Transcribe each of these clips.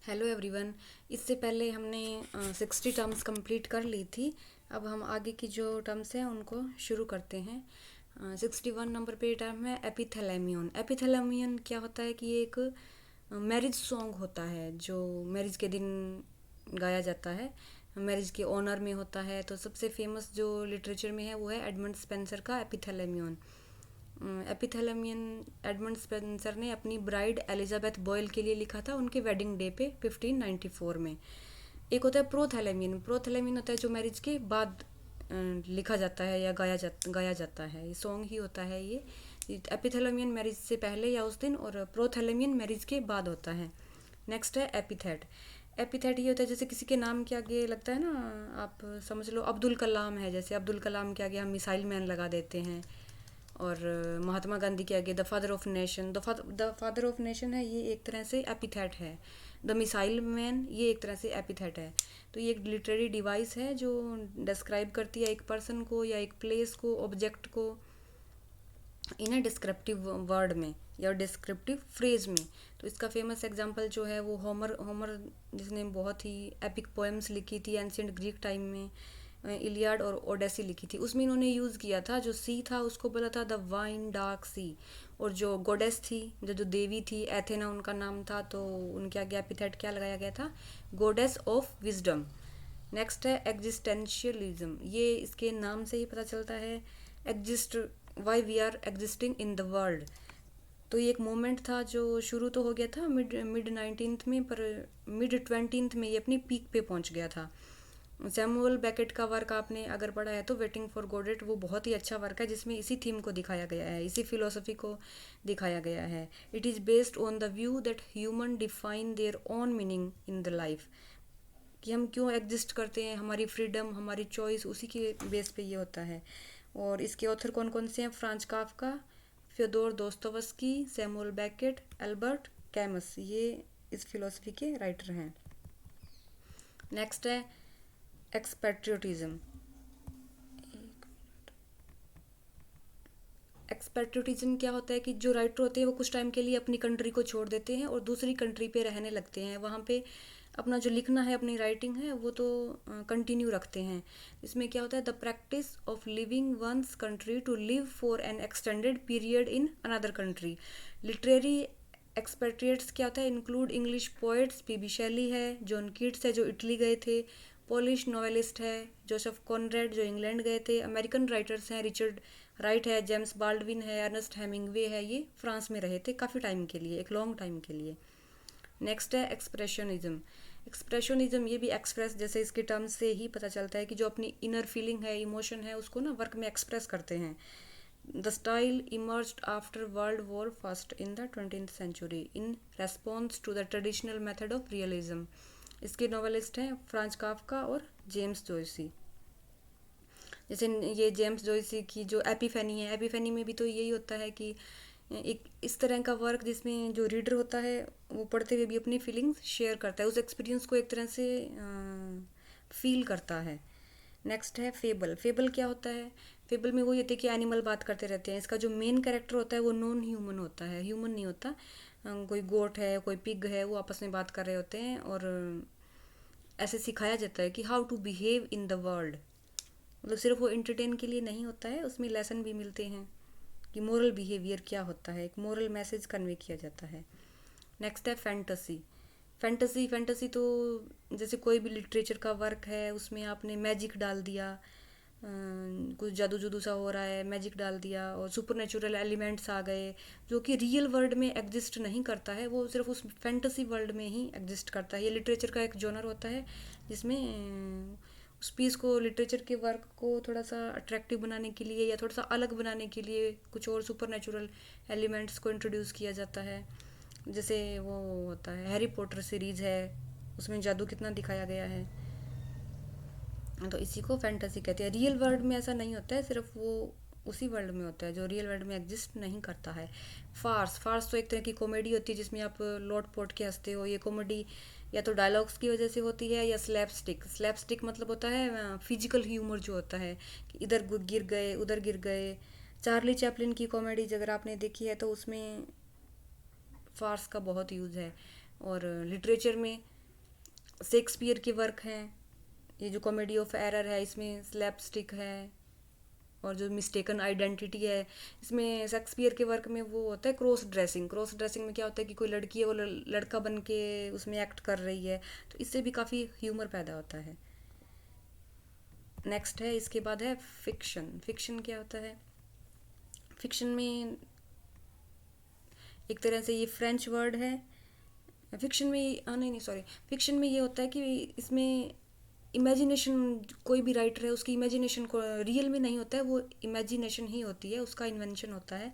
Hello everyone. इससे पहले हमने 60 टर्म्स कंप्लीट कर ली थी। अब हम आगे की जो टर्म्स हैं उनको शुरू करते हैं। 61 नंबर पे टर्म है एपिथैलेमियन। एपिथैलेमियन क्या होता है कि ये एक मैरिज सॉन्ग होता है जो मैरिज के दिन गाया जाता है, मैरिज के ऑनर में होता है। तो सबसे फेमस जो लिटरेचर में है वो है एडमंड स्पेंसर का एपिथैलेमियन। एपिथैलेमियन एडमंड स्पेंसर ने अपनी ब्राइड एलिजाबेथ बॉयल के लिए लिखा था उनके वेडिंग डे पे 1594 में। एक होता है प्रोथैलेमियन। प्रोथैलेमियन होता है जो मैरिज के बाद लिखा जाता है या गाया जाता है, ये सॉन्ग ही होता है ये। एपिथैलेमियन मैरिज से पहले या उस दिन, और प्रोथैलेमियन मैरिज के बाद होता है। नेक्स्ट है एपिथेट। एपिथेट ये होता है जैसे किसी के नाम के आगे लगता है ना, आप समझ लो अब्दुल कलाम है, जैसे अब्दुल कलाम के आगे हम मिसाइल मैन लगा देते हैं। और महात्मा गांधी के आगे the father of nation, the father of nation है, ये एक तरह से एपिथेट है। द मिसाइल मैन ये एक तरह से एपिथेट है। तो ये एक लिटरेरी डिवाइस है जो डिस्क्राइब करती है एक पर्सन को या एक प्लेस को, ऑब्जेक्ट को इन अ डिस्क्रिप्टिव वर्ड में या डिस्क्रिप्टिव फ्रेज में। तो इसका फेमस एग्जांपल जो है वो होमर होमर जिसने बहुत ही एपिक पोएम्स लिखी थी एंशिएंट ग्रीक टाइम में, इलियाड और ओडेसी लिखी थी, उसमें इन्होंने यूज़ किया था, जो सी था उसको बोला था द वाइन डार्क सी। और जो गोडेस थी, जो देवी थी, एथेना उनका नाम था, तो उनके आगे एपिथेट क्या लगाया गया था, गोडेस ऑफ विजडम। नेक्स्ट है एग्जिस्टेंशियलिज्म। ये इसके नाम से ही पता चलता है, exist, why we are existing in the world. तो ये एक मोमेंट था जो शुरू तो हो गया था मिड मिड 19th में, पर मिड 20th में ये अपनी पीक पे पहुंच गया था। सैमुअल बेकेट का वर्क आपने अगर पढ़ा है तो वेटिंग फॉर गॉडेट, वो बहुत ही अच्छा वर्क है जिसमें इसी थीम को दिखाया गया है, इसी फिलोसफी को दिखाया गया है। It is based on the view that human define their own meaning in the life, कि हम क्यों एग्जिस्ट करते हैं, हमारी फ्रीडम, हमारी चॉइस, उसी के बेस पे ये होता है। और इसके ऑथर कौन कौन से हैं, Franz Kafka, Fyodor Dostoevsky, Samuel Beckett, Albert कैमस, ये इस फिलोसफी के राइटर हैं। नेक्स्ट है एक्सपेट्रियोटिज्म। एक्सपेट्रियोटिज्म क्या होता है कि जो राइटर होते हैं वो कुछ टाइम के लिए अपनी कंट्री को छोड़ देते हैं और दूसरी कंट्री पे रहने लगते हैं, वहाँ पे अपना जो लिखना है, अपनी राइटिंग है, वो तो कंटिन्यू रखते हैं। इसमें क्या होता है, the practice of living one's country to live for an extended period in another country. Literary expatriates क्या होता है, include English poets, PB Shelley है, जॉन कीट्स है जो इटली गए थे, पोलिश नॉवेलिस्ट है जोसेफ कॉनरेड जो इंग्लैंड गए थे, अमेरिकन राइटर्स हैं, रिचर्ड राइट है, जेम्स बाल्डविन है, अर्नेस्ट हेमिंगवे है, ये फ्रांस में रहे थे काफ़ी टाइम के लिए, एक लॉन्ग टाइम के लिए। नेक्स्ट है एक्सप्रेशनिज्म। एक्सप्रेशनिज्म ये भी एक्सप्रेस, जैसे इसके टर्म्स से ही पता चलता है कि जो अपनी इनर फीलिंग है, इमोशन है, उसको ना वर्क में एक्सप्रेस करते हैं। The style emerged after world war first in the 20th century in response to the traditional method of realism. इसके नॉवेलिस्ट हैं फ्रांज काफ्का और जेम्स जोयसी। जैसे ये जेम्स जोयसी की जो एपिफेनी है, एपिफेनी में भी तो यही होता है कि एक इस तरह का वर्क जिसमें जो रीडर होता है वो पढ़ते हुए भी अपनी फीलिंग्स शेयर करता है, उस एक्सपीरियंस को एक तरह से फील करता है। नेक्स्ट है फेबल। फेबल क्या होता है, फेबल में वो ये होता है कि एनिमल बात करते रहते हैं, इसका जो मेन कैरेक्टर होता है वो नॉन ह्यूमन होता है, ह्यूमन नहीं होता। कोई गोट है, कोई पिग है, वो आपस में बात कर रहे होते हैं और ऐसे सिखाया जाता है कि how to behave in the world. मतलब सिर्फ वो इंटरटेन के लिए नहीं होता है, उसमें लेसन भी मिलते हैं कि मोरल बिहेवियर क्या होता है, एक मोरल मैसेज कन्वे किया जाता है। नेक्स्ट है फैंटेसी। फैंटेसी फैंटेसी तो जैसे कोई भी लिटरेचर का वर्क है उसमें आपने मैजिक डाल दिया, कुछ जादू जुदू सा हो रहा है, मैजिक डाल दिया और सुपर नेचुरल एलिमेंट्स आ गए जो कि रियल वर्ल्ड में एग्जिस्ट नहीं करता है, वो सिर्फ उस फैंटेसी वर्ल्ड में ही एग्जिस्ट करता है। ये लिटरेचर का एक जॉनर होता है जिसमें उस पीस को, लिटरेचर के वर्क को थोड़ा सा अट्रैक्टिव बनाने के लिए या थोड़ा सा अलग बनाने के लिए कुछ और सुपर नेचुरल एलिमेंट्स को इंट्रोड्यूस किया जाता है। जैसे वो होता है हैरी पॉटर सीरीज है, उसमें जादू कितना दिखाया गया है, तो इसी को फैंटेसी कहते हैं। रियल वर्ल्ड में ऐसा नहीं होता है, सिर्फ वो उसी वर्ल्ड में होता है जो रियल वर्ल्ड में एग्जिस्ट नहीं करता है। फार्स, फार्स तो एक तरह की कॉमेडी होती है जिसमें आप लौट पोट के हंसते हो। ये कॉमेडी या तो डायलॉग्स की वजह से होती है या स्लैपस्टिक। स्लैपस्टिक मतलब होता है फिजिकल ह्यूमर जो होता है कि इधर गिर गए, उधर गिर गए। चार्ली चैपलिन की कॉमेडी अगर आपने देखी है तो उसमें फार्स का बहुत यूज़ है। और लिटरेचर में शेक्सपियर के वर्क हैं, ये जो कॉमेडी ऑफ एरर है इसमें स्लैपस्टिक है, और जो मिस्टेकन आइडेंटिटी है इसमें शेक्सपियर के वर्क में वो होता है क्रॉस ड्रेसिंग। क्रॉस ड्रेसिंग में क्या होता है कि कोई लड़की है वो लड़का बन के उसमें एक्ट कर रही है, तो इससे भी काफ़ी ह्यूमर पैदा होता है। नेक्स्ट है, इसके बाद है फिक्शन। फिक्शन क्या होता है? फिक्शन में एक तरह से ये फ्रेंच वर्ड है। फिक्शन में नहीं नहीं सॉरी, फिक्शन में ये होता है कि इसमें इमेजिनेशन, कोई भी राइटर है उसकी इमेजिनेशन को रियल में नहीं होता है, वो इमेजिनेशन ही होती है, उसका इन्वेंशन होता है।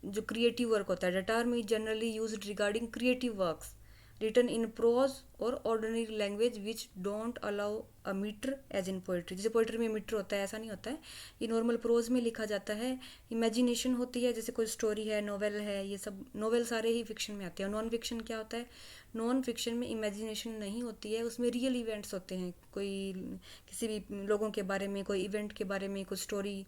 जो क्रिएटिव वर्क होता है, the term is generally used regarding creative works written in prose और ordinary language which don't allow a meter as in poetry. जैसे पोइट्री में मीटर होता है, ऐसा नहीं होता है, ये नॉर्मल प्रोज में लिखा जाता है। इमेजिनेशन होती है, जैसे कोई स्टोरी है, नोवेल है, ये सब नोवेल सारे ही फिक्शन में आते हैं। नॉन फिक्शन क्या होता है? नॉन फिक्शन में इमेजिनेशन नहीं होती है, उसमें रियल इवेंट्स होते हैं, कोई किसी भी लोगों के बारे में, कोई इवेंट के बारे में कोई स्टोरी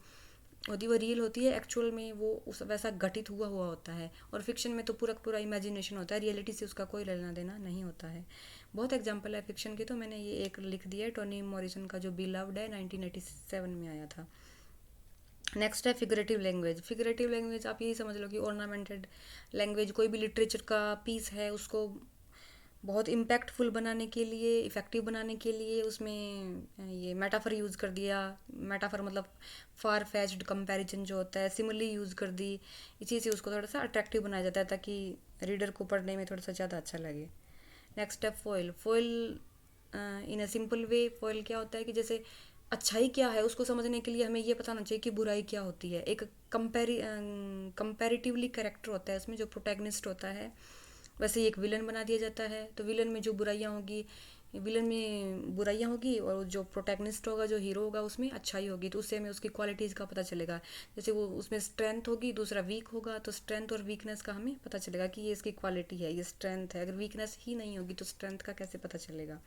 होती, वो रियल होती है, एक्चुअल में वो उस वैसा घटित हुआ हुआ होता है। और फिक्शन में तो पूरा पूरा इमेजिनेशन होता है, रियलिटी से उसका कोई लेना देना नहीं होता है। बहुत एग्जांपल है फिक्शन के, तो मैंने ये एक लिख दिया है, टोनी मॉरिसन का जो बिलव्ड है 1987 में आया था। नेक्स्ट है फिगरेटिव लैंग्वेज। फिगरेटिव लैंग्वेज आप यही समझ लो कि ऑर्नामेंटेड लैंग्वेज। कोई भी लिटरेचर का पीस है उसको बहुत इम्पैक्टफुल बनाने के लिए, इफ़ेक्टिव बनाने के लिए उसमें ये मेटाफर यूज़ कर दिया। मेटाफर मतलब फार फैच्ड कंपैरिजन जो होता है, सिमिली यूज़ कर दी, इसी से उसको थोड़ा सा अट्रैक्टिव बनाया जाता है ताकि रीडर को पढ़ने में थोड़ा सा ज़्यादा अच्छा लगे। नेक्स्ट है foil. Foil in a simple way, foil क्या होता है कि जैसे अच्छाई क्या है उसको समझने के लिए हमें ये पता होना चाहिए कि बुराई क्या होती है। एक कंपैरेटिवली कैरेक्टर होता है उसमें, जो प्रोटैगनिस्ट होता है, वैसे ही एक विलन बना दिया जाता है। तो विलन में जो बुराइयाँ होगी, विलन में बुराइयाँ होगी, और जो प्रोटैगनिस्ट होगा, जो हीरो होगा, उसमें अच्छाई होगी। तो उससे हमें उसकी क्वालिटीज़ का पता चलेगा। जैसे वो उसमें स्ट्रेंथ होगी, दूसरा वीक होगा, तो स्ट्रेंथ और वीकनेस का हमें पता चलेगा कि ये इसकी क्वालिटी है, ये स्ट्रेंथ है। अगर वीकनेस ही नहीं होगी तो स्ट्रेंथ का कैसे पता चलेगा?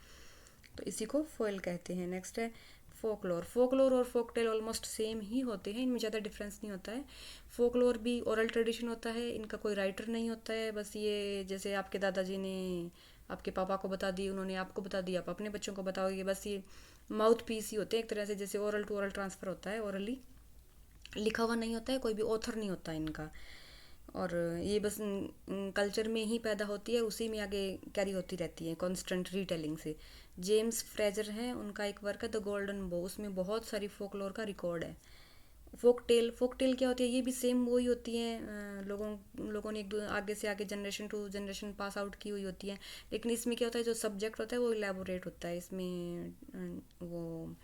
तो इसी को फॉइल कहते हैं। नेक्स्ट है फोकलोर। फोकलोर और फोकटेल ऑलमोस्ट सेम ही होते हैं, इनमें ज़्यादा डिफरेंस नहीं होता है। फोकलोर भी ओरल ट्रेडिशन होता है, इनका कोई राइटर नहीं होता है, बस ये जैसे आपके दादाजी ने आपके पापा को बता दी, उन्होंने आपको बता दी, आप अपने बच्चों को बताओगे, बस ये माउथ पीस ही होते हैं एक तरह से। जैसे ओरल टू ओरल ट्रांसफ़र होता है, ओरली लिखा हुआ नहीं होता है, कोई भी ऑथर नहीं होता इनका। और ये बस कल्चर में ही पैदा होती है, उसी में आगे कैरी होती रहती है कॉन्स्टेंट रीटेलिंग से। जेम्स फ्रेजर हैं, उनका एक वर्क है द गोल्डन बो, उसमें बहुत सारी फोकलोर का रिकॉर्ड है। फोक टेल, फोक टेल क्या होती है? ये भी सेम वही होती है, लोगों ने एक आगे से आगे generation to generation pass out की हुई होती है। लेकिन इसमें क्या होता है, जो सब्जेक्ट होता है वो इलेबोरेट होता है। इसमें वो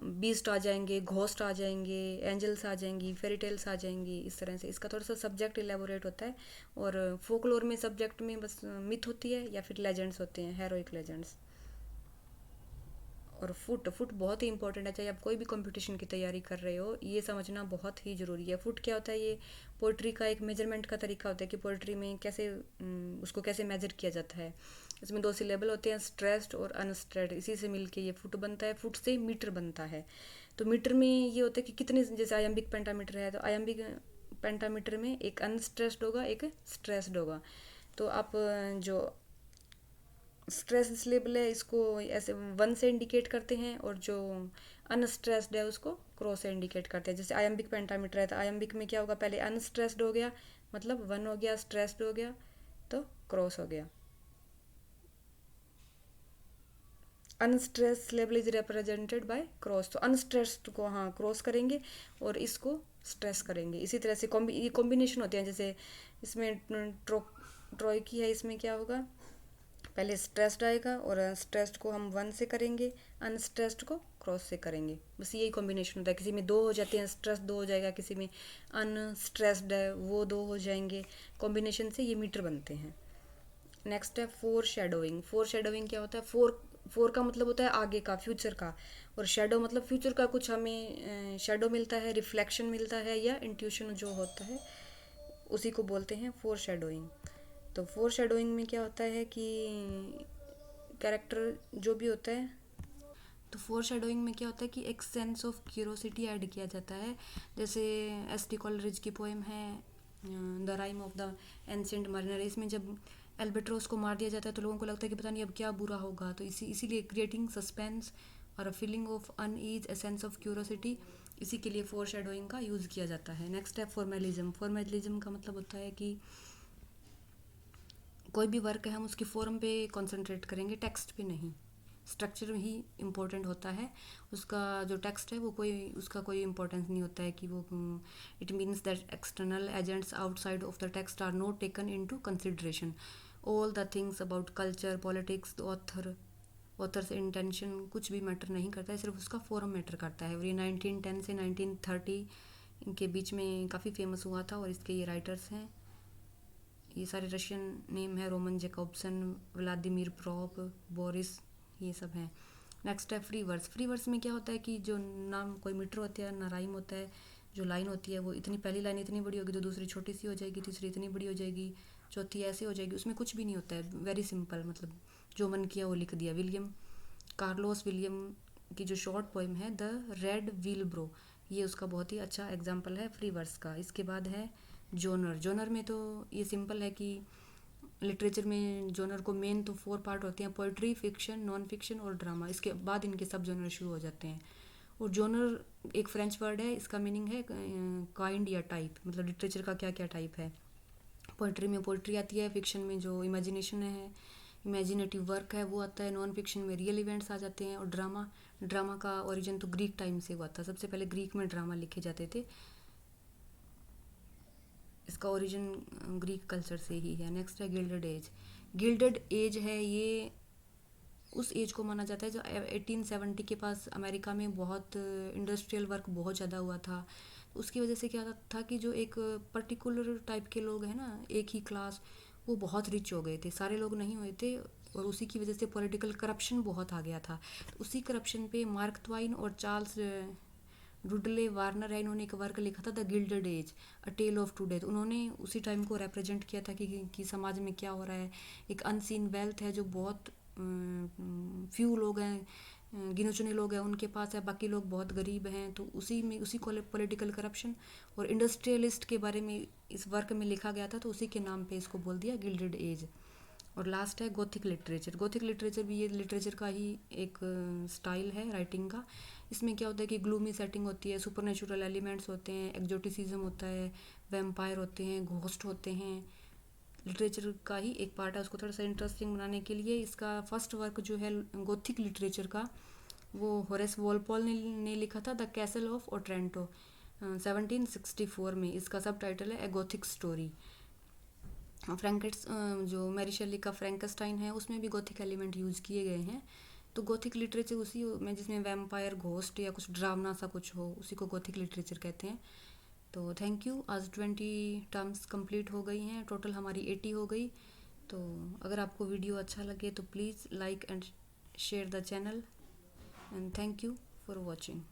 बीस्ट आ जाएंगे, घोस्ट आ जाएंगे, एंजल्स आ जाएंगी, फेरी टेल्स आ जाएंगी, इस तरह से इसका थोड़ा सा सब्जेक्ट इलेबोरेट होता है। और फोकलोर में सब्जेक्ट में बस मिथ होती है या फिर लेजेंड्स होते हैं, हेरोइक लेजेंड्स। और फुट, फुट बहुत ही इंपॉर्टेंट है, चाहे आप कोई भी कंपटीशन की तैयारी कर रहे हो, ये समझना बहुत ही ज़रूरी है। फुट क्या होता है? ये पोइट्री का एक मेजरमेंट का तरीका होता है कि पोइट्री में कैसे उसको कैसे मेजर किया जाता है। इसमें दो सिलेबल होते हैं, स्ट्रेस्ड और अनस्ट्रेस्ड, इसी से मिलके ये फुट बनता है। फुट से मीटर बनता है। तो मीटर में ये होता है कि कितने, जैसे आयम्बिक पेंटामीटर है, तो आयम्बिक पेंटामीटर में एक अनस्ट्रेस्ड होगा, एक स्ट्रेस्ड होगा। तो आप जो स्ट्रेस सिलेबल है इसको ऐसे 1 से इंडिकेट करते हैं, और जो अनस्ट्रेस्ड है उसको क्रॉस से इंडिकेट करते हैं। जैसे आयम्बिक पेंटामीटर है, तो आयम्बिक में क्या होगा, पहले अनस्ट्रेस्ड हो गया मतलब 1 हो गया, स्ट्रेस्ड हो गया तो क्रॉस हो गया। Unstressed syllable is represented by cross, तो अनस्ट्रेस्ड को हाँ क्रॉस करेंगे और इसको स्ट्रेस करेंगे। इसी तरह से ये कॉम्बिनेशन होते हैं। जैसे इसमें ट्रॉय की है, इसमें क्या होगा, पहले स्ट्रेस्ड आएगा और स्ट्रेस्ड को हम 1 से करेंगे, अनस्ट्रेस्ड को क्रॉस से करेंगे। बस यही कॉम्बिनेशन होता है। किसी में 2 हो जाते हैं, स्ट्रेस 2 हो जाएगा, किसी में अनस्ट्रेस्ड है वो 2 हो जाएंगे। कॉम्बिनेशन से ये मीटर बनते हैं। नेक्स्ट है फोर शेडोइंग। फोर शेडोइंग क्या होता है? फोर का मतलब होता है आगे का, फ्यूचर का, और शेडो मतलब फ्यूचर का कुछ हमें शेडो मिलता है, रिफ्लेक्शन मिलता है, या इंट्यूशन जो होता है उसी को बोलते हैं फोर शेडोइंग। तो फोर शेडोइंग में क्या होता है कि कैरेक्टर जो भी होता है, तो फोर शेडोइंग में क्या होता है कि एक सेंस ऑफ क्यूरोसिटी ऐड किया जाता है। जैसे एस टी कॉलरिज की पोएम है the rhyme of the ancient Mariner, इसमें जब एल्बेट्रोस को मार दिया जाता है तो लोगों को लगता है कि पता नहीं अब क्या बुरा होगा, तो इसीलिए क्रिएटिंग सस्पेंस और a feeling of unease, a sense of curiosity, इसी के लिए फोर शेडोइंग का यूज़ किया जाता है। नेक्स्ट है फॉर्मेलिज्म। फॉर्मेलिज्म का मतलब होता है कि कोई भी वर्क है हम उसकी फॉर्म पे कंसंट्रेट करेंगे, टेक्स्ट पे नहीं। स्ट्रक्चर ही इम्पोर्टेंट होता है, उसका जो टेक्स्ट है वो उसका कोई इम्पोर्टेंस नहीं होता है कि वो it means that external agents outside of the text are not taken into consideration. All the things about culture, politics, the authors intention कुछ भी मैटर नहीं करता है, सिर्फ उसका फॉर्म मैटर करता है। और ये 1910 से 1930 इनके बीच में काफ़ी फेमस हुआ था, और इसके ये राइटर्स हैं, ये सारे रशियन नेम है, Roman Jacobson, Vladimir prop, Boris, ये सब हैं। नेक्स्ट है फ्री वर्स। फ्री वर्स में क्या होता है कि जो नाम कोई मीटर होता है ना राइम होता है, जो लाइन होती है वो इतनी, पहली लाइन इतनी बड़ी होगी तो दूसरी छोटी सी हो जाएगी, तीसरी इतनी बड़ी हो जाएगी, चौथी ऐसे हो जाएगी, उसमें कुछ भी नहीं होता है, वेरी सिंपल, मतलब जो मन किया वो लिख दिया। कार्लोस विलियम की जो शॉर्ट पोइम है द रेड व्हील ब्रो, ये उसका बहुत ही अच्छा एग्जाम्पल है फ्री वर्स का। इसके बाद है जोनर। जोनर में तो ये सिंपल है कि लिटरेचर में जोनर को मेन तो 4 पार्ट होते हैं, पोइट्री, फिक्शन, नॉन फिक्शन और ड्रामा, इसके बाद इनके सब जोनर शुरू हो जाते हैं। और जोनर एक फ्रेंच वर्ड है, इसका मीनिंग है काइंड या टाइप, मतलब लिटरेचर का क्या क्या टाइप है। पोइट्री में पोइट्री आती है, फिक्शन में जो इमेजिनेशन है, इमेजिनेटिव वर्क है वो आता है, नॉन फिक्शन में रियल इवेंट्स आ जाते हैं, और ड्रामा का ओरिजिन तो ग्रीक टाइम से हुआ था, सबसे पहले ग्रीक में ड्रामा लिखे जाते थे, इसका ओरिजिन ग्रीक कल्चर से ही है। नेक्स्ट है गिल्डेड एज। गिल्डेड एज है ये उस एज को माना जाता है जो 1870 के पास अमेरिका में बहुत इंडस्ट्रियल वर्क बहुत ज़्यादा हुआ था। उसकी वजह से क्या था कि जो एक पर्टिकुलर टाइप के लोग हैं ना, एक ही क्लास, वो बहुत रिच हो गए थे, सारे लोग नहीं हुए थे, और उसी की वजह से पॉलिटिकल करप्शन बहुत आ गया था। तो उसी करप्शन पे मार्क ट्वाइन और चार्ल्स रुडले वार्नर है, इन्होंने एक वर्क लिखा था the gilded age, a tale of today. उन्होंने उसी टाइम को रिप्रेजेंट किया था कि समाज में क्या हो रहा है, एक अनसीन वेल्थ है जो बहुत फ्यू लोग हैं, गिने चुने लोग हैं उनके पास है, बाकी लोग बहुत गरीब हैं। तो उसी को पॉलिटिकल करप्शन और इंडस्ट्रियलिस्ट के बारे में इस वर्क में लिखा गया था, तो उसी के नाम पे इसको बोल दिया गिल्डेड एज। और लास्ट है गोथिक लिटरेचर। गोथिक लिटरेचर भी ये लिटरेचर का ही एक स्टाइल है राइटिंग का। इसमें क्या होता है कि ग्लूमी सेटिंग होती है, सुपरनेचुरल एलिमेंट्स होते हैं, एक्जोटिसिज्म होता है, वैम्पायर होते हैं, घोस्ट होते हैं। लिटरेचर का ही एक पार्ट है, उसको थोड़ा सा इंटरेस्टिंग बनाने के लिए इसका फर्स्ट वर्क जो है गोथिक लिटरेचर का, वो होरेस वॉलपॉल ने लिखा था, द कैसल ऑफ ओट्रेंटो, 1764 में। इसका सब टाइटल है ए गोथिक स्टोरी। फ्रैंकेट्स जो मैरी शेली का फ्रैंकस्टाइन है उसमें भी गोथिक एलिमेंट यूज़ किए गए हैं। तो गोथिक लिटरेचर उसी में जिसमें वैम्पायर, घोस्ट या कुछ ड्रावना सा कुछ हो, उसी को गोथिक लिटरेचर कहते हैं। तो थैंक यू। आज 20 टर्म्स कंप्लीट हो गई हैं, टोटल हमारी 80 हो गई। तो अगर आपको वीडियो अच्छा लगे तो please like and share the channel, and thank you for watching.